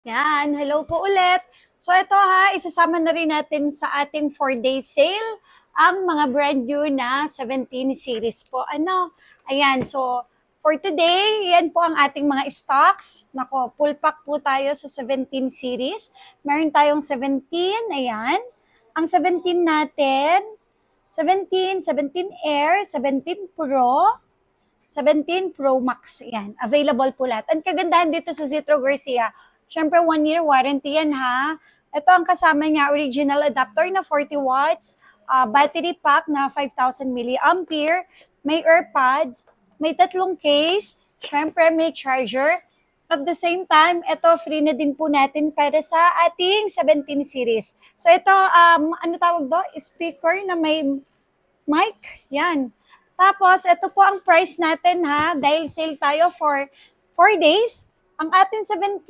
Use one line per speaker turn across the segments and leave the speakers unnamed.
Yan, hello po ulit. So ito ha, isasama na rin natin sa ating 4-day sale ang mga brand new na 17 series po. Ayan, so for today, yan po ang ating mga stocks. Nako, full pack po tayo sa 17 series. Meron tayong 17, ayan. Ang 17 natin, 17 Air, 17 Pro, 17 Pro Max. Yan, available po lahat. Ang kagandahan dito sa Zitro Garcia, syempre 1-year warranty yan ha. Ito ang kasama niya, original adapter na 40 watts, battery pack na 5,000 milliampere, may AirPods, may 3 case, syempre may charger. At the same time, ito free na din po natin para sa ating 17 series. So ito, ano tawag do? Speaker na may mic. Yan. Tapos, ito po ang price natin ha, dahil sale tayo for 4 days. Ang ating 17,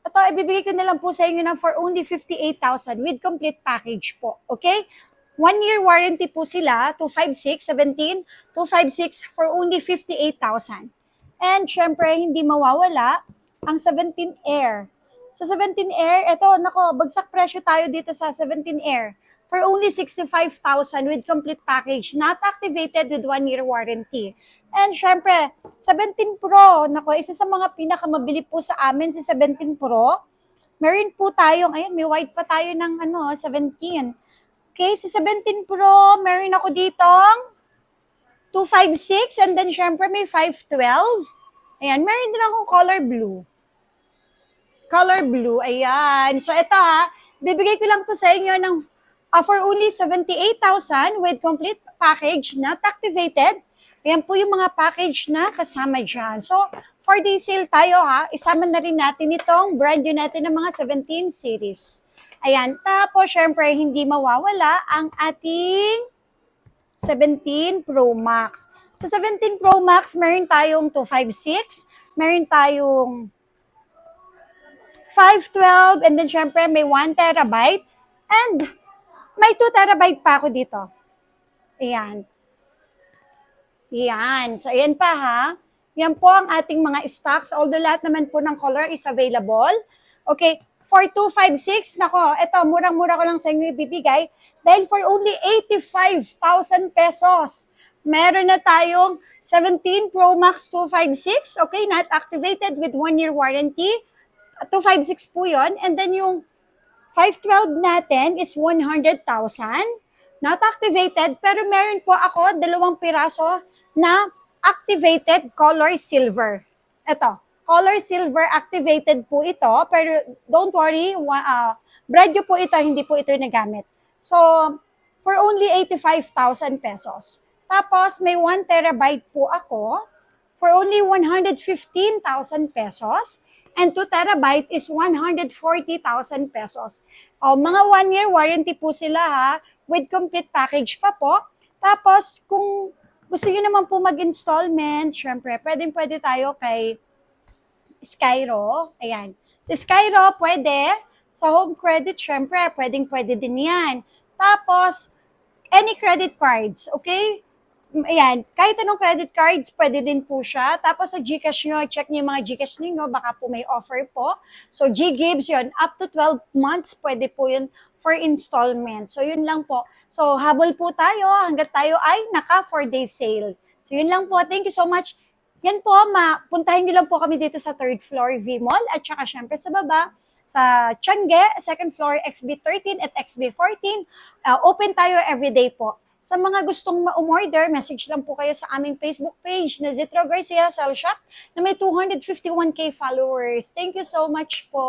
ito, ibibigay ko na lang po sa inyo na for only 58,000 with complete package po. Okay? 1-year warranty po sila, 256, 17, 256 for only 58,000. And syempre, hindi mawawala ang 17 Air. Sa 17 Air, ito, nako, bagsak presyo tayo dito sa 17 Air for only 65,000 with complete package, not activated with 1-year warranty. And syempre, 17 Pro, nako, isa sa mga pinakamabili po sa amin si 17 Pro. Meron po tayong, ayan, may white pa tayo ng 17. Okay, si 17 Pro, meron ako ditong 256 and then syempre may 512. Ayan, meron din akong color blue. Color blue, ayan. So ito ha, bibigay ko lang to sa inyo ng for only 78,000 with complete package, not activated. Ayan po yung mga package na kasama dyan. So, for day sale tayo ha, isama na rin natin itong brand new natin ng mga 17 series. Ayan, tapos syempre hindi mawawala ang ating 17 Pro Max. Sa 17 Pro Max, meron tayong 256, meron tayong 512, and then syempre may 1 terabyte, and may 2 terabyte pa ako dito. Ayan. Ayan. So, ayan pa ha. Yan po ang ating mga stocks. Although lahat naman po ng color is available. Okay. For 256, nako, ito, murang-mura ko lang sa inyo ibibigay. Dahil for only 85,000 pesos, meron na tayong 17 Pro Max 256. Okay, not activated with 1-year warranty. 256 po yun. And then yung 512 natin is 100,000. Not activated, pero meron po ako 2 piraso na activated color silver. Ito, color silver activated po ito, pero don't worry, brand new po ito, hindi po ito nagamit. So, for only 85,000 pesos. Tapos, may 1 terabyte po ako for only 115,000 pesos. And 2 terabyte is 140,000 pesos. Mga 1-year warranty po sila ha, with complete package pa po. Tapos, kung gusto nyo naman po mag-installment, syempre, pwede tayo kay Skyro. Ayan. Si Skyro, pwede. Sa home credit, syempre, pwede din yan. Tapos, any credit cards, okay? Ayan, kahit anong credit cards, pwede din po siya. Tapos sa GCash nyo, check nyo yung mga GCash ninyo, baka po may offer po. So G-Gives yun, up to 12 months, pwede po yun for installment. So yun lang po. So habol po tayo hanggat tayo ay naka 4-day sale. So yun lang po. Thank you so much. Yan po, puntahin nyo lang po kami dito sa 3rd floor V-Mall at saka syempre sa baba, sa Tiange, 2nd floor XB13 at XB14. Open tayo everyday po. Sa mga gustong ma-order, message lang po kayo sa aming Facebook page na Zitro Garcia Cell Shop na may 251k followers. Thank you so much po.